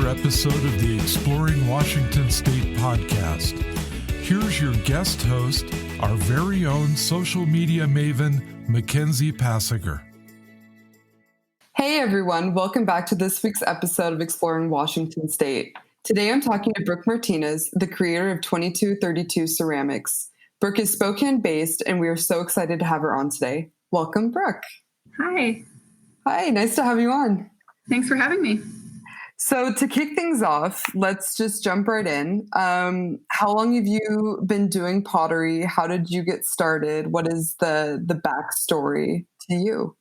episode of the Exploring Washington State podcast. Here's your guest host, our very own social media maven, MacKenzie Passegger. Hey everyone, welcome back to this week's episode of Exploring Washington State. Today I'm talking to Brooke Martinez, the creator of 2232 Ceramics. Brooke is Spokane based, and we are so excited to have her on today. Welcome, Brooke. Hi. Hi, nice to have you on. Thanks for having me. So to kick things off, let's just jump right in. How long have you been doing pottery? How did you get started? What is the backstory to you?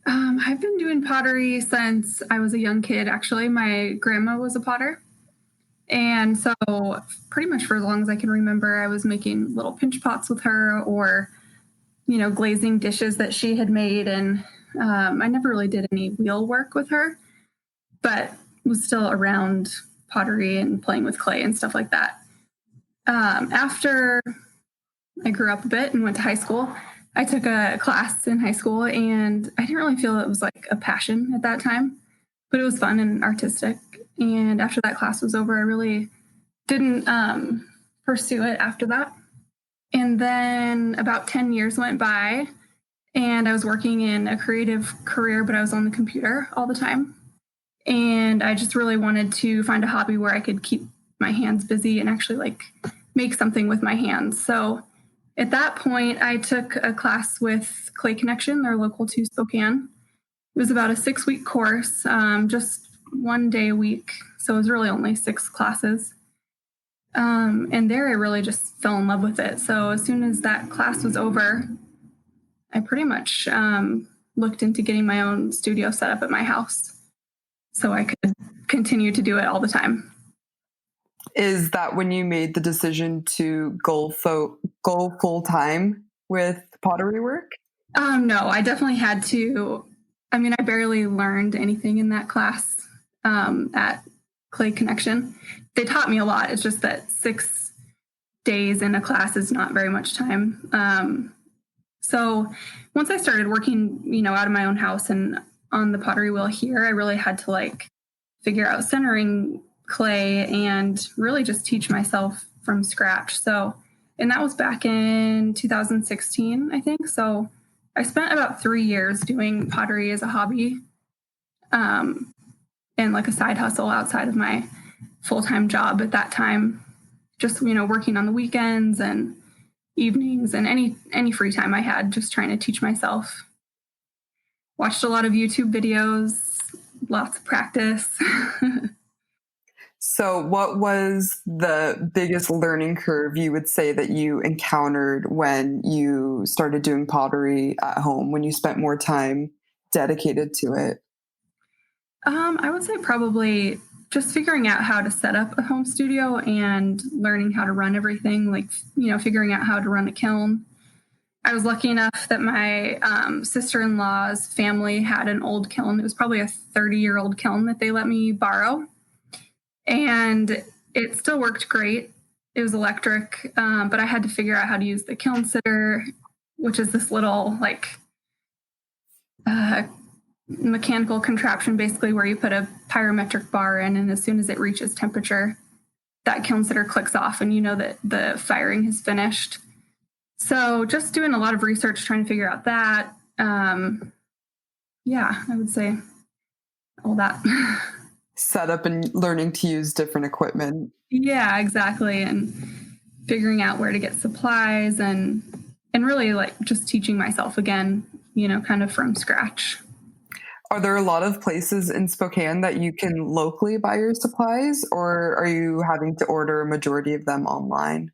I've been doing pottery since I was a young kid. Actually, my grandma was a potter. And so pretty much for as long as I can remember, I was making little pinch pots with her or, glazing dishes that she had made. And I never really did any wheel work with her, but was still around pottery and playing with clay and stuff like that. After I grew up a bit and went to high school, I took a class in high school, and I didn't really feel it was like a passion at that time, but it was fun and artistic. And after that class was over, I really didn't pursue it after that. And then about 10 years went by, and I was working in a creative career, but I was on the computer all the time. And I just really wanted to find a hobby where I could keep my hands busy and actually make something with my hands. So at that point, I took a class with Clay Connection. They're local to Spokane. It was about a 6-week course, just 1 day a week. So it was really only 6 classes. And there I really just fell in love with it. So as soon as that class was over, I pretty much looked into getting my own studio set up at my house so I could continue to do it all the time. Is that when you made the decision to go full time with pottery work? No, I definitely had to. I mean, I barely learned anything in that class at Clay Connection. They taught me a lot. It's just that 6 days in a class is not very much time. So once I started working, out of my own house and on the pottery wheel here, I really had to figure out centering clay and really just teach myself from scratch. And that was back in 2016, I think. So I spent about 3 years doing pottery as a hobby, and a side hustle outside of my full-time job at that time, just, working on the weekends and evenings and any free time I had, just trying to teach myself. Watched a lot of YouTube videos, lots of practice. So what was the biggest learning curve you would say that you encountered when you started doing pottery at home, when you spent more time dedicated to it? I would say probably just figuring out how to set up a home studio and learning how to run everything, figuring out how to run a kiln. I was lucky enough that my sister-in-law's family had an old kiln. It was probably a 30-year-old kiln that they let me borrow. And it still worked great. It was electric, but I had to figure out how to use the kiln sitter, which is this little mechanical contraption, basically, where you put a pyrometric bar in, and as soon as it reaches temperature, that kiln sitter clicks off, and you know that the firing has finished. So just doing a lot of research, trying to figure out that. I would say all that. Set up and learning to use different equipment. Yeah, exactly. And figuring out where to get supplies and really just teaching myself again, kind of from scratch. Are there a lot of places in Spokane that you can locally buy your supplies, or are you having to order a majority of them online?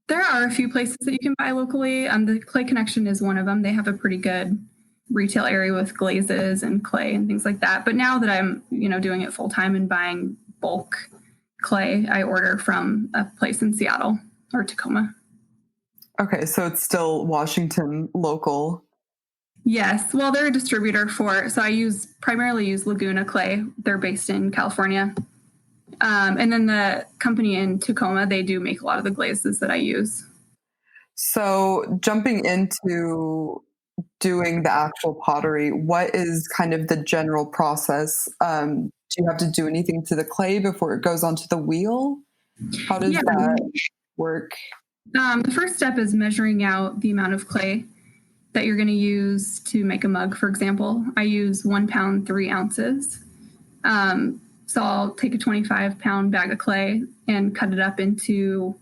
There are a few places that you can buy locally. The Clay Connection is one of them. They have a pretty good retail area with glazes and clay and things like that. But now that I'm, doing it full time and buying bulk clay, I order from a place in Seattle or Tacoma. Okay, so it's still Washington local. Yes. Well, they're a distributor so I primarily use Laguna Clay. They're based in California. And then the company in Tacoma, they do make a lot of the glazes that I use. So jumping into doing the actual pottery, what is kind of the general process? Do you have to do anything to the clay before it goes onto the wheel? How does that work? The first step is measuring out the amount of clay that you're going to use to make a mug, for example. I use 1 pound, 3 ounces. So I'll take a 25-pound bag of clay and cut it up into,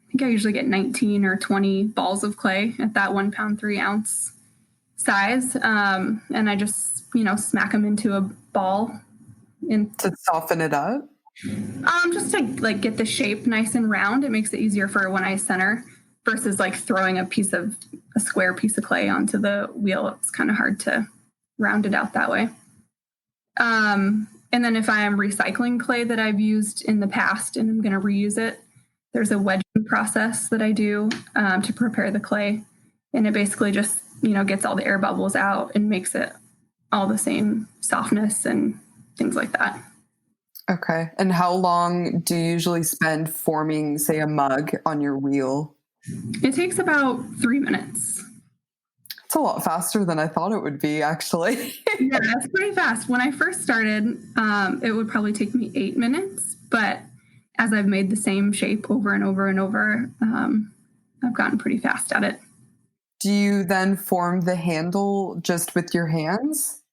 I think I usually get 19 or 20 balls of clay at that 1 pound, 3 ounce size. And I just, smack them into a ball. To soften it up? Just to like get the shape nice and round. It makes it easier for when I center versus like throwing a square piece of clay onto the wheel. It's kind of hard to round it out that way. And then if I am recycling clay that I've used in the past and I'm going to reuse it, there's a wedging process that I do to prepare the clay. And it basically just, gets all the air bubbles out and makes it all the same softness and things like that. Okay. And how long do you usually spend forming, say, a mug on your wheel? It takes about 3 minutes. It's a lot faster than I thought it would be, actually. Yeah, that's pretty fast. When I first started, it would probably take me 8 minutes. But as I've made the same shape over and over and over, I've gotten pretty fast at it. Do you then form the handle just with your hands?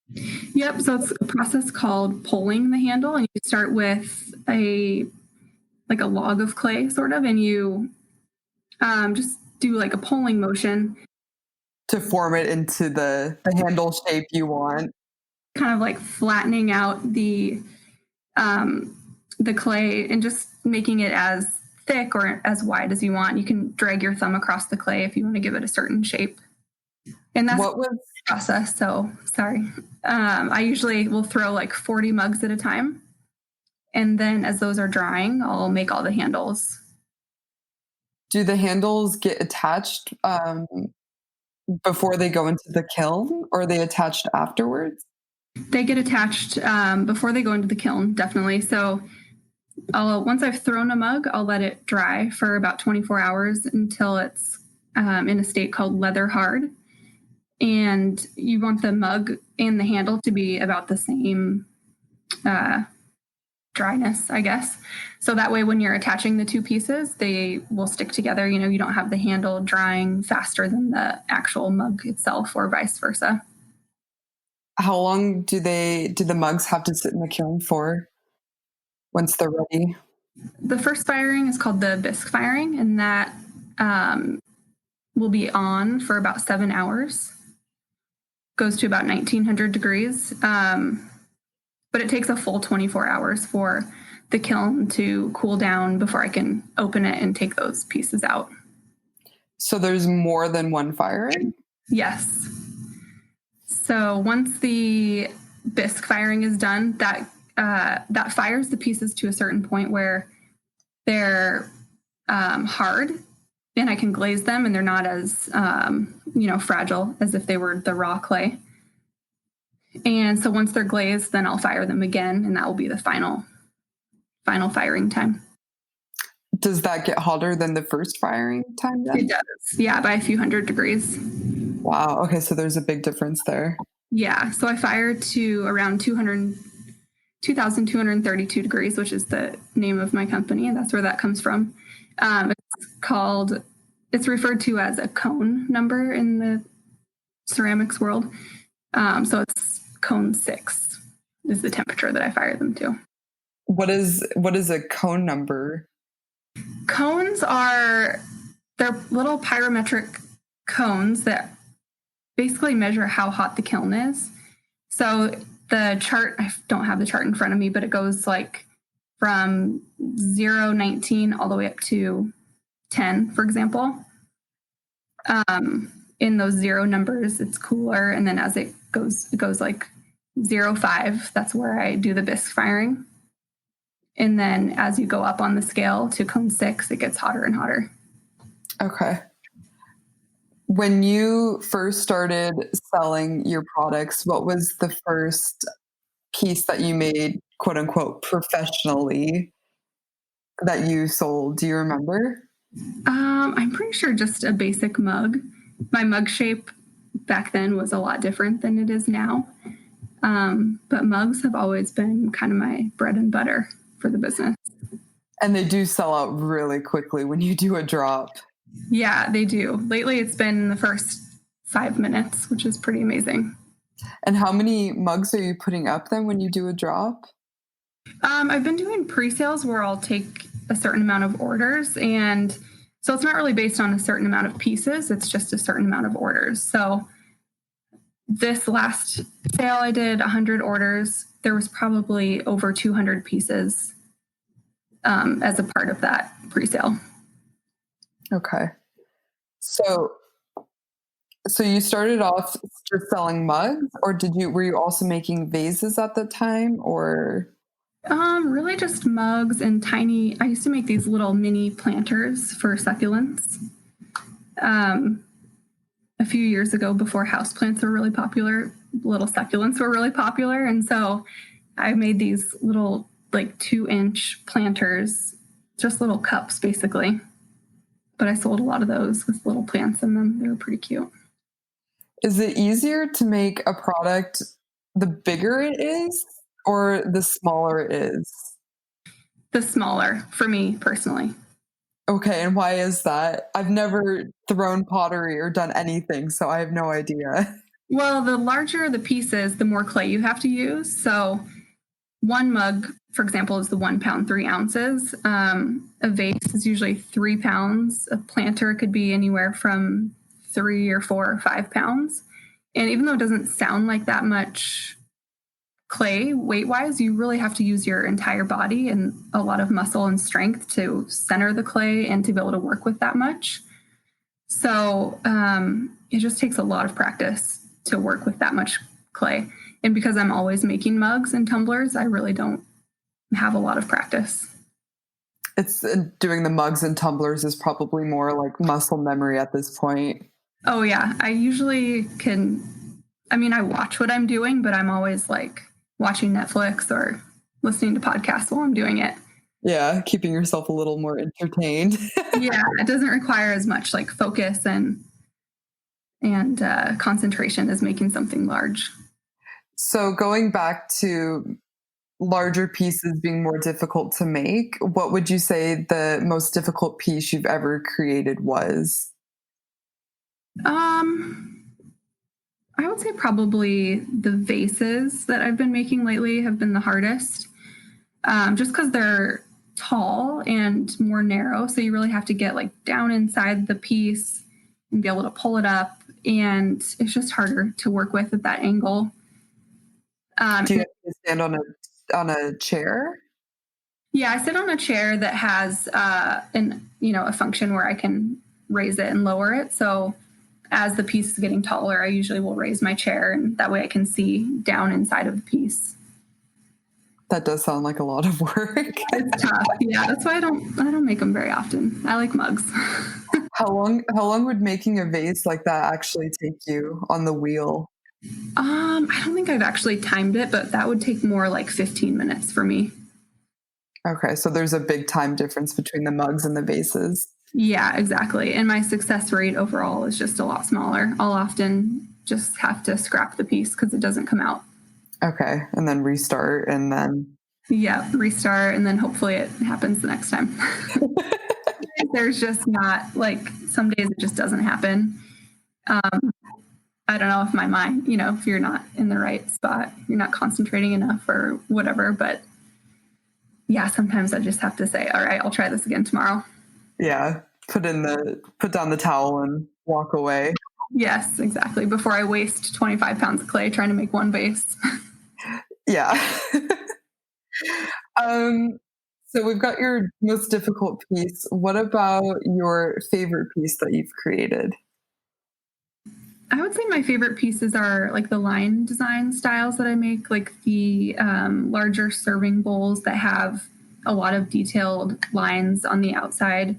Yep. So it's a process called pulling the handle, and you start with a log of clay, sort of, and you just do like a pulling motion to form it into the handle shape you want. Kind of like flattening out the clay and just making it as thick or as wide as you want. You can drag your thumb across the clay if you want to give it a certain shape. And that's the process. So sorry. I usually will throw like 40 mugs at a time. And then as those are drying, I'll make all the handles. Do the handles get attached before they go into the kiln, or are they attached afterwards? They get attached before they go into the kiln, definitely. So once I've thrown a mug, I'll let it dry for about 24 hours until it's in a state called leather hard. And you want the mug and the handle to be about the same dryness, I guess. So that way when you're attaching the two pieces, they will stick together. You don't have the handle drying faster than the actual mug itself or vice versa. How long do the mugs have to sit in the kiln for once they're ready? The first firing is called the bisque firing, and that will be on for about 7 hours. Goes to about 1900 degrees. But it takes a full 24 hours for the kiln to cool down before I can open it and take those pieces out. So there's more than one firing? Yes. So once the bisque firing is done, that fires the pieces to a certain point where they're hard, and I can glaze them, and they're not as fragile as if they were the raw clay. And so once they're glazed, then I'll fire them again, and that will be the final firing time. Does that get hotter than the first firing time then? It does. Yeah, by a few hundred degrees. Wow. Okay, so there's a big difference there. Yeah, so I fire to around 2,232 degrees, which is the name of my company, and that's where that comes from. It's referred to as a cone number in the ceramics world. So it's cone 6 is the temperature that I fire them to. What is a cone number? Cones they're little pyrometric cones that basically measure how hot the kiln is. So the chart, I don't have the chart in front of me, but it goes like from 0, 19 all the way up to 10, for example. In those 0 numbers, it's cooler. And then as it goes like 0, 5, that's where I do the bisque firing. And then as you go up on the scale to cone 6, it gets hotter and hotter. Okay. When you first started selling your products, what was the first piece that you made, quote unquote, professionally that you sold? Do you remember? I'm pretty sure just a basic mug. My mug shape back then was a lot different than it is now. But mugs have always been kind of my bread and butter for the business. And they do sell out really quickly when you do a drop. Yeah, they do. Lately, it's been the first 5 minutes, which is pretty amazing. And how many mugs are you putting up then when you do a drop? I've been doing pre-sales where I'll take a certain amount of orders. And so it's not really based on a certain amount of pieces. It's just a certain amount of orders. So this last sale, I did 100 orders. There was probably over 200 pieces as a part of that pre-sale. Okay. So you started off just selling mugs, or were you also making vases at the time, or? Really just mugs and tiny, I used to make these little mini planters for succulents. A few years ago, before houseplants were really popular, little succulents were really popular. And so I made these little 2-inch planters, just little cups basically. But I sold a lot of those with little plants in them. They were pretty cute. Is it easier to make a product the bigger it is or the smaller it is? The smaller, for me personally. Okay, and why is that? I've never thrown pottery or done anything, so I have no idea. Well, the larger the pieces, the more clay you have to use. So one mug, for example, is the 1 pound, 3 ounces. A vase is usually 3 pounds. A planter could be anywhere from 3 or 4 or 5 pounds. And even though it doesn't sound like that much clay weight-wise, you really have to use your entire body and a lot of muscle and strength to center the clay and to be able to work with that much. So it just takes a lot of practice to work with that much clay. And because I'm always making mugs and tumblers, I really don't have a lot of practice. It's doing the mugs and tumblers is probably more like muscle memory at this point. Oh yeah. I usually I watch what I'm doing, but I'm always watching Netflix or listening to podcasts while I'm doing it. Yeah. Keeping yourself a little more entertained. Yeah. It doesn't require as much focus and concentration as making something large. So going back to larger pieces being more difficult to make, what would you say the most difficult piece you've ever created was? I would say probably the vases that I've been making lately have been the hardest, just because they're tall and more narrow. So you really have to get down inside the piece and be able to pull it up. And it's just harder to work with at that angle. Do you have to stand on a chair? Yeah, I sit on a chair that has a function where I can raise it and lower it. So as the piece is getting taller, I usually will raise my chair, and that way I can see down inside of the piece. That does sound like a lot of work. It's tough. Yeah, that's why I don't make them very often. I like mugs. How long would making a vase like that actually take you on the wheel? I don't think I've actually timed it, but that would take more like 15 minutes for me. Okay, so there's a big time difference between the mugs and the vases. Yeah, exactly. And my success rate overall is just a lot smaller. I'll often just have to scrap the piece because it doesn't come out. Okay, and then restart, and then... Yeah, restart, and then hopefully it happens the next time. There's just not, some days it just doesn't happen. I don't know if my mind, if you're not in the right spot, you're not concentrating enough or whatever, but yeah, sometimes I just have to say, all right, I'll try this again tomorrow. Yeah, put down the towel and walk away. Yes, exactly. Before I waste 25 pounds of clay trying to make one vase. Yeah. So we've got your most difficult piece. What about your favorite piece that you've created? I would say my favorite pieces are the line design styles that I make, the larger serving bowls that have a lot of detailed lines on the outside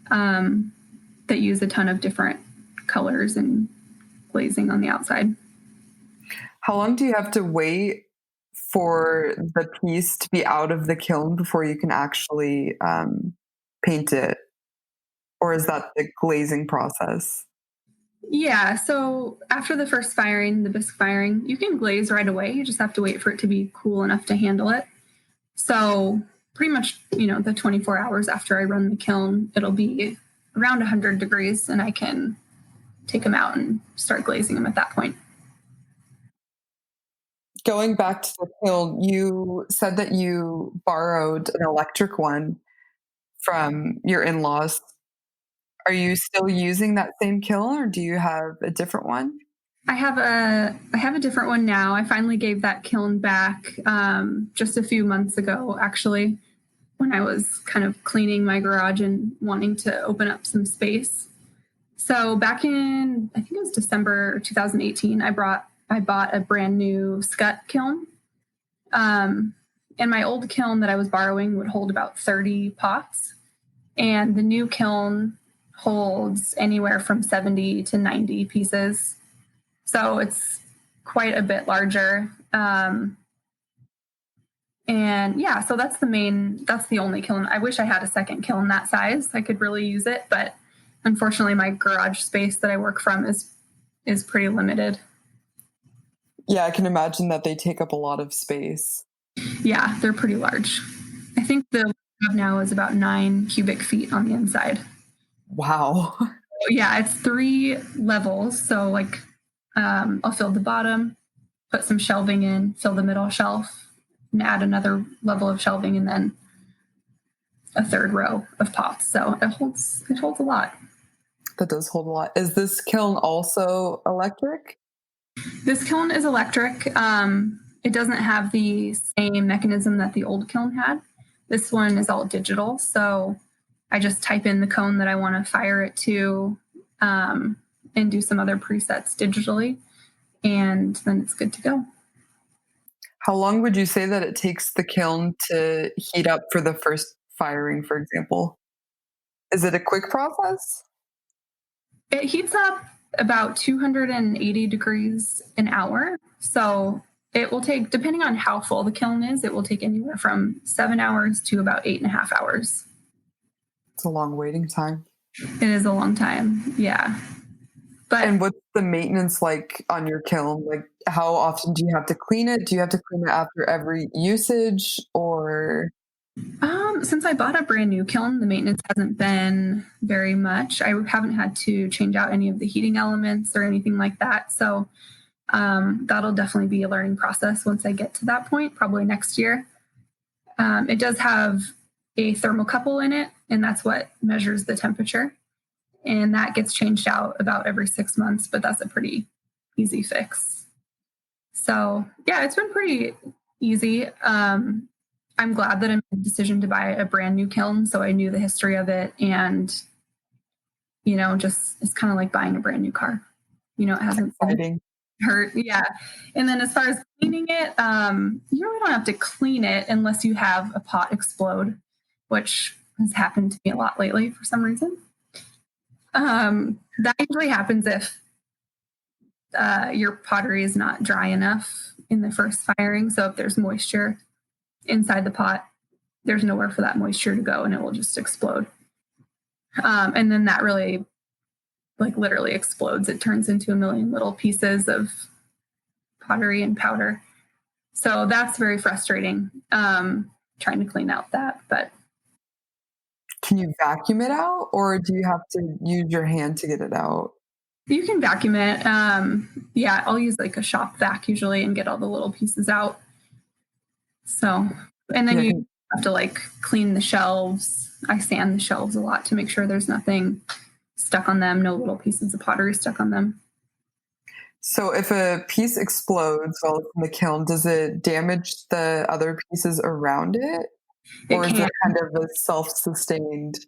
that use a ton of different colors and glazing on the outside. How long do you have to wait for the piece to be out of the kiln before you can actually paint it? Or is that the glazing process? Yeah. So after the first firing, the bisque firing, you can glaze right away. You just have to wait for it to be cool enough to handle it. So pretty much, the 24 hours after I run the kiln, it'll be around 100 degrees and I can take them out and start glazing them at that point. Going back to the kiln, you said that you borrowed an electric one from your in-laws. Are you still using that same kiln or do you have a different one? I have a different one now. I finally gave that kiln back just a few months ago, actually, when I was kind of cleaning my garage and wanting to open up some space. So back in, I think it was December 2018, I bought a brand new scut kiln. And my old kiln that I was borrowing would hold about 30 pots. And the new kiln holds anywhere from 70 to 90 pieces. So it's quite a bit larger. And yeah, so that's the only kiln. I wish I had a second kiln that size. I could really use it, but unfortunately my garage space that I work from is pretty limited. Yeah, I can imagine that they take up a lot of space. Yeah, they're pretty large. I think the one I have now is about 9 cubic feet on the inside. Wow. Yeah, it's 3 levels. So I'll fill the bottom, put some shelving in, fill the middle shelf, and add another level of shelving, and then a third row of pots. So it holds a lot. That does hold a lot. Is this kiln also electric? This kiln is electric. It doesn't have the same mechanism that the old kiln had. This one is all digital. So I just type in the cone that I want to fire it to and do some other presets digitally. And then it's good to go. How long would you say that it takes the kiln to heat up for the first firing, for example? Is it a quick process? It heats up about 280 degrees an hour. So it will take, depending on how full the kiln is, it will take anywhere from 7 hours to about 8.5 hours. It's a long waiting time. It is a long time. Yeah. And what's the maintenance like on your kiln? Like, how often do you have to clean it? Do you have to clean it after every usage or? Since I bought a brand new kiln, the maintenance hasn't been very much. I haven't had to change out any of the heating elements or anything like that. So that'll definitely be a learning process once I get to that point, probably next year. It does have a thermocouple in it, and that's what measures the temperature. And that gets changed out about every 6 months, but that's a pretty easy fix. So yeah, it's been pretty easy. I'm glad that I made the decision to buy a brand new kiln. So I knew the history of it, and, just, it's kind of like buying a brand new car. It hasn't been hurt. Yeah. And then as far as cleaning it, you really don't have to clean it unless you have a pot explode, which has happened to me a lot lately for some reason. That usually happens if your pottery is not dry enough in the first firing. So if there's moisture inside the pot, there's nowhere for that moisture to go, and it will just explode. And then that really, literally explodes. It turns into a million little pieces of pottery and powder. So that's very frustrating, trying to clean out that. But can you vacuum it out, or do you have to use your hand to get it out? You can vacuum it. Yeah, I'll use a shop vac usually and get all the little pieces out. So, and then you have to clean the shelves. I sand the shelves a lot to make sure there's nothing stuck on them, no little pieces of pottery stuck on them. So if a piece explodes while it's in the kiln, does it damage the other pieces around it? Or is it kind of a self-sustained?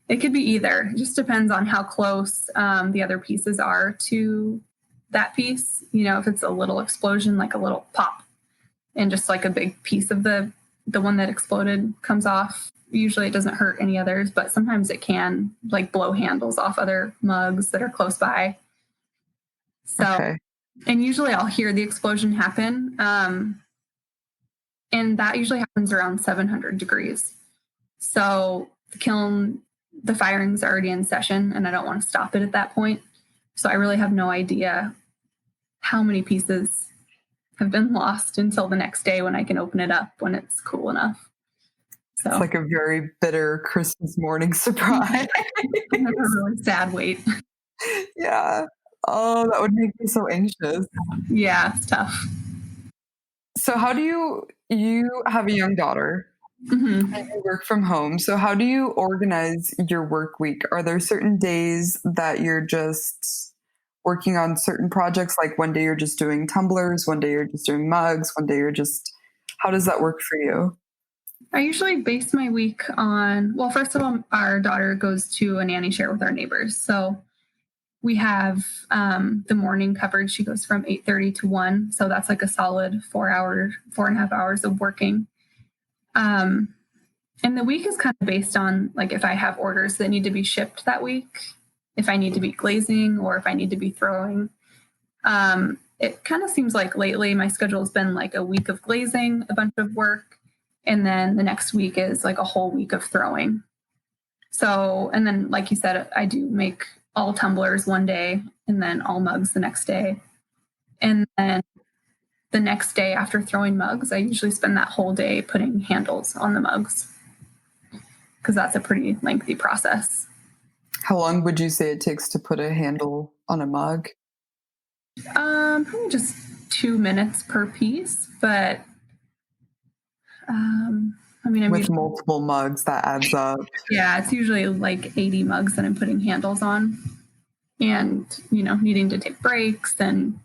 It could be either. It just depends on how close the other pieces are to that piece. If it's a little explosion, like a little pop, and just a big piece of the one that exploded comes off, usually it doesn't hurt any others, but sometimes it can blow handles off other mugs that are close by. So, And usually I'll hear the explosion happen. And that usually happens around 700 degrees. So the kiln, the firing's already in session, and I don't want to stop it at that point. So I really have no idea how many pieces have been lost until the next day when I can open it up when it's cool enough. So it's like a very bitter Christmas morning surprise. a really sad wait. Yeah. Oh, that would make me so anxious. Yeah, it's tough. So how do you have a young daughter Mm-hmm. and you work from home. So how do you organize your work week? Are there certain days that you're just working on certain projects? Like one day you're just doing tumblers, one day you're just doing mugs, one day you're just, how does that work for you? I usually base my week on, well, first of all, our daughter goes to a nanny share with our neighbors. So we have the morning covered. She goes from 8:30 to 1. So that's like a solid 4.5 hours of working. And the week is kind of based on like if I have orders that need to be shipped that week, if I need to be glazing or if I need to be throwing. It kind of seems like lately my schedule has been like a week of glazing, a bunch of work, and then the next week is like a whole week of throwing. So, and then like you said, I do make all tumblers one day and then all mugs the next day. And then the next day after throwing mugs, I usually spend that whole day putting handles on the mugs because that's a pretty lengthy process. How long would you say it takes to put a handle on a mug? Probably just 2 minutes per piece, but I mean, With multiple mugs, that adds up. Yeah, it's usually like 80 mugs that I'm putting handles on and, you know, needing to take breaks and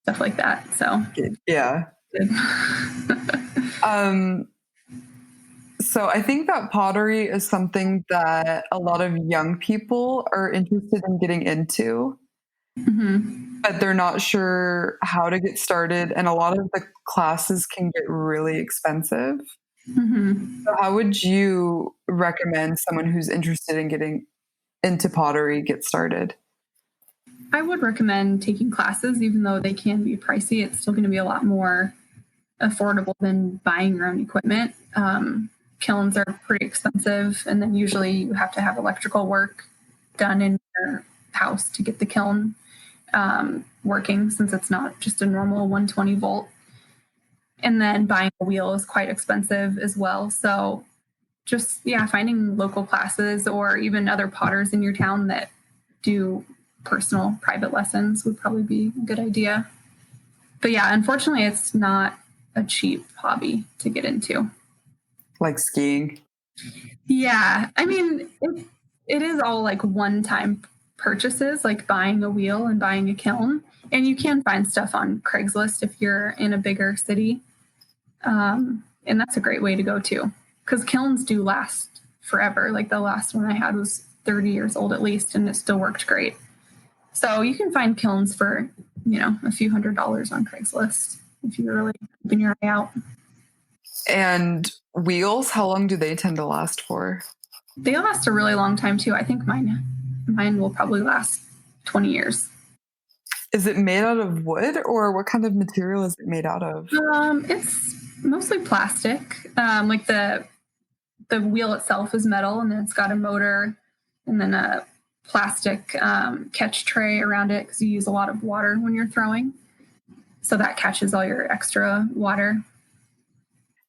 stuff like that. So, yeah. So I think that pottery is something that a lot of young people are interested in getting into, but they're not sure how to get started. And a lot of the classes can get really expensive. So how would you recommend someone who's interested in getting into pottery get started? I would recommend taking classes, even though they can be pricey. It's still going to be a lot more affordable than buying your own equipment. Kilns are pretty expensive, and then usually you have to have electrical work done in your house to get the kiln working, since it's not just a normal 120 volt. And then buying a wheel is quite expensive as well. So just, finding local classes or even other potters in your town that do personal private lessons would probably be a good idea. But unfortunately, it's not a cheap hobby to get into. Like skiing? Yeah. I mean, it is all like one-time purchases, like buying a wheel and buying a kiln. And you can find stuff on Craigslist if you're in a bigger city. And that's a great way to go too, because kilns do last forever. Like the last one I had was 30 years old at least, and it still worked great. So you can find kilns for, a few $100s on Craigslist if you're really keeping your eye out. And wheels, how long do they tend to last for? They last a really long time too. I think mine will probably last 20 years. Is it made out of wood, or what kind of material is it made out of? It's mostly plastic. Like the wheel itself is metal, and then it's got a motor and then a plastic catch tray around it because you use a lot of water when you're throwing. So that catches all your extra water.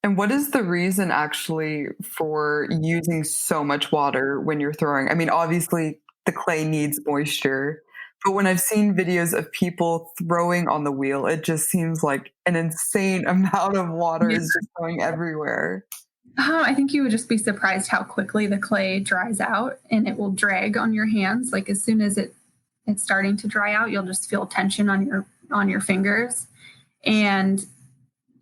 And what is the reason actually for using so much water when you're throwing? I mean, obviously the clay needs moisture, but when I've seen videos of people throwing on the wheel, it just seems like an insane amount of water is just going everywhere. I think you would just be surprised how quickly the clay dries out, and it will drag on your hands. Like as soon as it's starting to dry out, you'll just feel tension on your fingers, and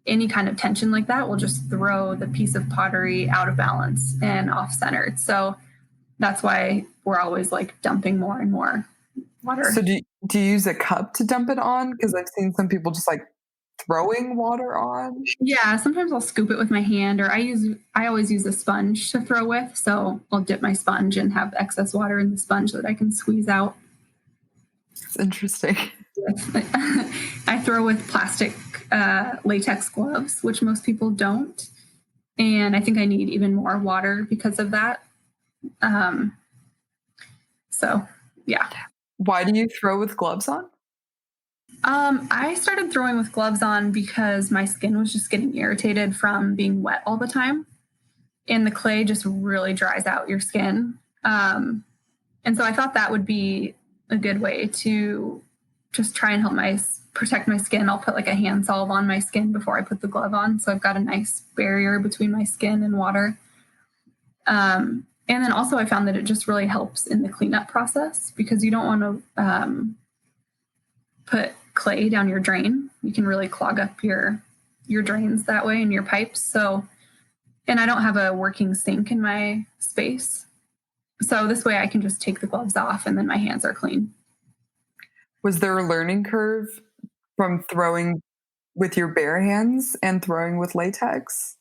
any kind of tension like that will just throw the piece of pottery out of balance and off centered. So that's why we're always like dumping more and more water. So do you use a cup to dump it on? Because I've seen some people just like throwing water on. Yeah, sometimes I'll scoop it with my hand, or I always use a sponge to throw with. So I'll dip my sponge and have excess water in the sponge that I can squeeze out. It's interesting. I throw with plastic latex gloves, which most people don't. And I think I need even more water because of that. So, yeah. Why do you throw with gloves on? I started throwing with gloves on because my skin was just getting irritated from being wet all the time. And the clay just really dries out your skin. And so I thought that would be a good way to just try and help protect my skin. I'll put like a hand salve on my skin before I put the glove on. So I've got a nice barrier between my skin and water. And then also I found that it just really helps in the cleanup process because you don't want to put clay down your drain. You can really clog up your drains that way and your pipes. So, and I don't have a working sink in my space. So this way I can just take the gloves off and then my hands are clean. Was there a learning curve from throwing with your bare hands and throwing with latex?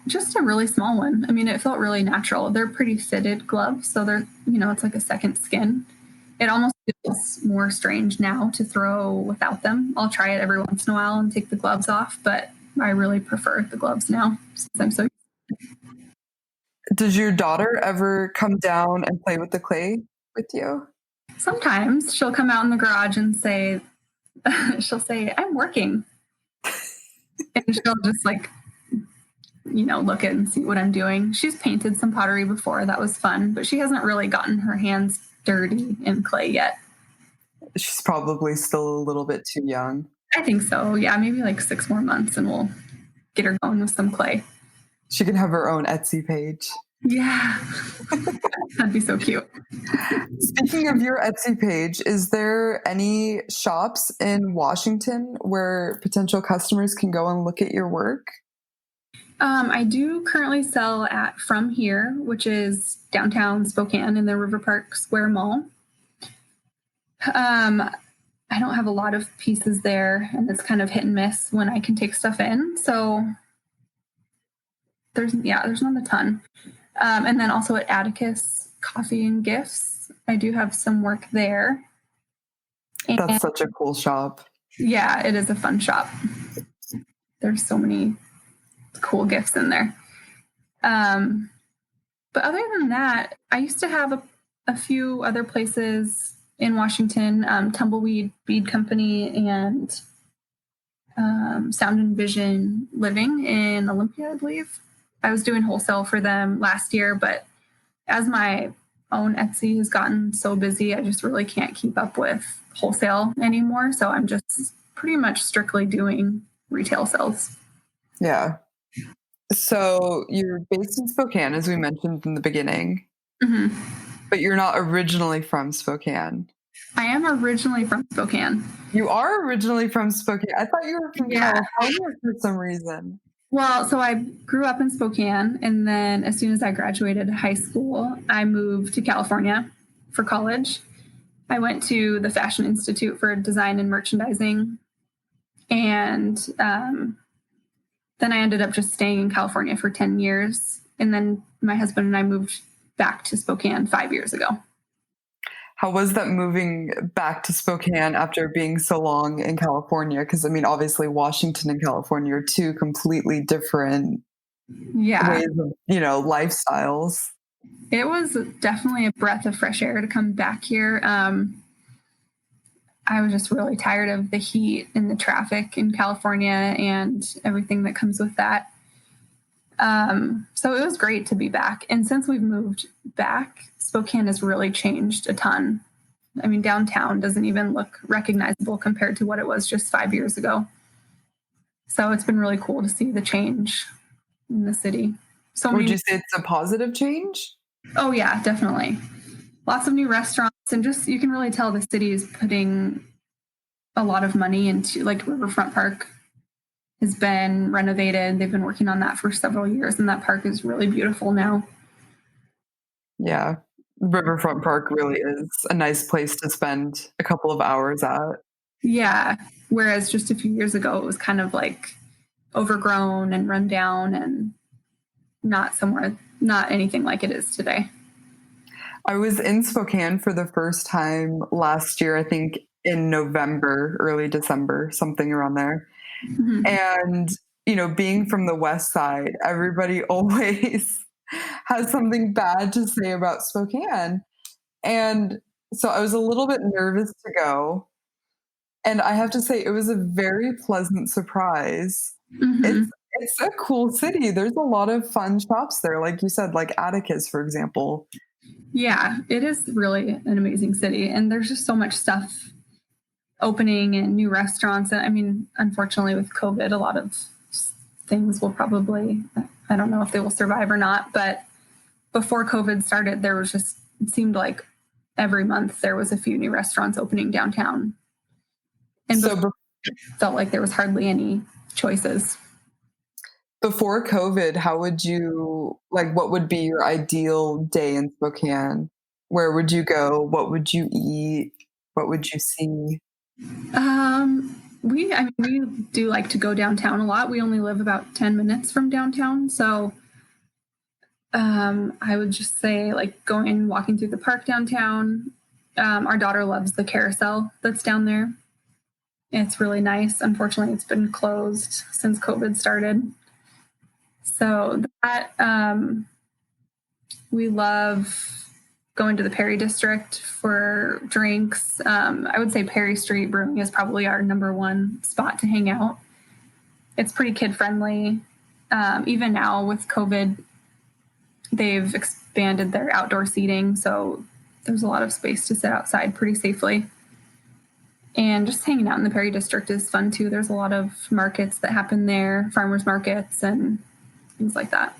Just a really small one. I mean, it felt really natural. They're pretty fitted gloves. So they're, it's like a second skin. It almost feels more strange now to throw without them. I'll try it every once in a while and take the gloves off, but I really prefer the gloves now since I'm so. Does your daughter ever come down and play with the clay with you? Sometimes she'll come out in the garage and she'll say, I'm working. And she'll just look at and see what I'm doing. She's painted some pottery before. That was fun, but she hasn't really gotten her hands dirty in clay yet. She's probably still a little bit too young. I think so. Yeah, maybe like 6 more months and we'll get her going with some clay. She can have her own Etsy page. Yeah. That'd be so cute. Speaking of your Etsy page, is there any shops in Washington where potential customers can go and look at your work? I do currently sell at From Here, which is downtown Spokane in the River Park Square Mall. I don't have a lot of pieces there, and it's kind of hit and miss when I can take stuff in. So there's not a ton. And then also at Atticus Coffee and Gifts, I do have some work there. That's such a cool shop. Yeah, it is a fun shop. There's so many cool gifts in there. But other than that, I used to have a few other places in Washington, Tumbleweed Bead Company and Sound and Vision Living in Olympia, I believe. I was doing wholesale for them last year, but as my own Etsy has gotten so busy, I just really can't keep up with wholesale anymore. So I'm just pretty much strictly doing retail sales. Yeah. So you're based in Spokane, as we mentioned in the beginning, but you're not originally from Spokane. I am originally from Spokane. You are originally from Spokane. I thought you were from California for some reason. Well, so I grew up in Spokane, and then as soon as I graduated high school, I moved to California for college. I went to the Fashion Institute for Design and Merchandising, and then I ended up just staying in California for 10 years. And then my husband and I moved back to Spokane 5 years ago. How was that moving back to Spokane after being so long in California? Because, I mean, obviously Washington and California are two completely different ways of, lifestyles. It was definitely a breath of fresh air to come back here. I was just really tired of the heat and the traffic in California and everything that comes with that. So it was great to be back. And since we've moved back, Spokane has really changed a ton. I mean, downtown doesn't even look recognizable compared to what it was just 5 years ago. So it's been really cool to see the change in the city. Would you say it's a positive change? Oh, yeah, definitely. Lots of new restaurants, and just you can really tell the city is putting a lot of money into, like, Riverfront Park has been renovated. They've been working on that for several years, and that park is really beautiful now. Yeah, Riverfront Park really is a nice place to spend a couple of hours at. Yeah, whereas just a few years ago, it was kind of like overgrown and run down and not anything like it is today. I was in Spokane for the first time last year, I think in November, early December, something around there. Mm-hmm. And, being from the West Side, everybody always has something bad to say about Spokane. And So I was a little bit nervous to go. And I have to say, it was a very pleasant surprise. Mm-hmm. It's a cool city. There's a lot of fun shops there. Like you said, like Atticus, for example. Yeah, it is really an amazing city. And there's just so much stuff opening and new restaurants. And I mean, unfortunately with COVID, a lot of things will probably, I don't know if they will survive or not, but before COVID started, there was just, it seemed like every month there was a few new restaurants opening downtown. And so felt like there was hardly any choices. Before COVID, how would you, like, what would be your ideal day in Spokane? Where would you go? What would you eat? What would you see? We do like to go downtown a lot. We only live about 10 minutes from downtown. So I would just say like walking through the park downtown. Our daughter loves the carousel that's down there. It's really nice. Unfortunately, it's been closed since COVID started. So that we love going to the Perry District for drinks. I would say Perry Street Brewing is probably our number one spot to hang out. It's pretty kid friendly. Even now with COVID, they've expanded their outdoor seating, so there's a lot of space to sit outside pretty safely. And just hanging out in the Perry District is fun too. There's a lot of markets that happen there, farmers markets and things like that.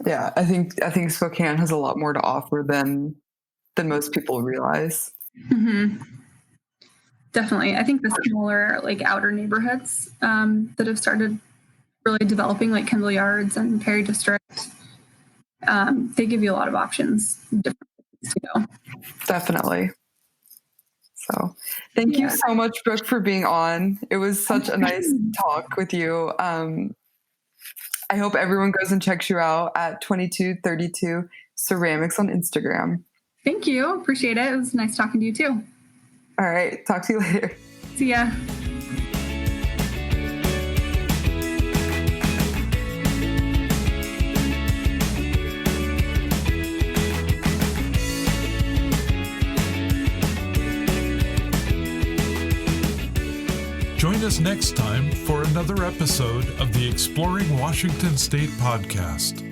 Yeah, I think Spokane has a lot more to offer than most people realize. Mm-hmm. Definitely. I think the smaller like outer neighborhoods that have started really developing, like Kendall Yards and Perry District, they give you a lot of options, different places to go. Definitely. So thank you so much, Brooke, for being on. It was such a nice talk with you. I hope everyone goes and checks you out at 2232 Ceramics on Instagram. Thank you. Appreciate it. It was nice talking to you too. All right. Talk to you later. See ya. Join us next time for another episode of the Exploring Washington State podcast.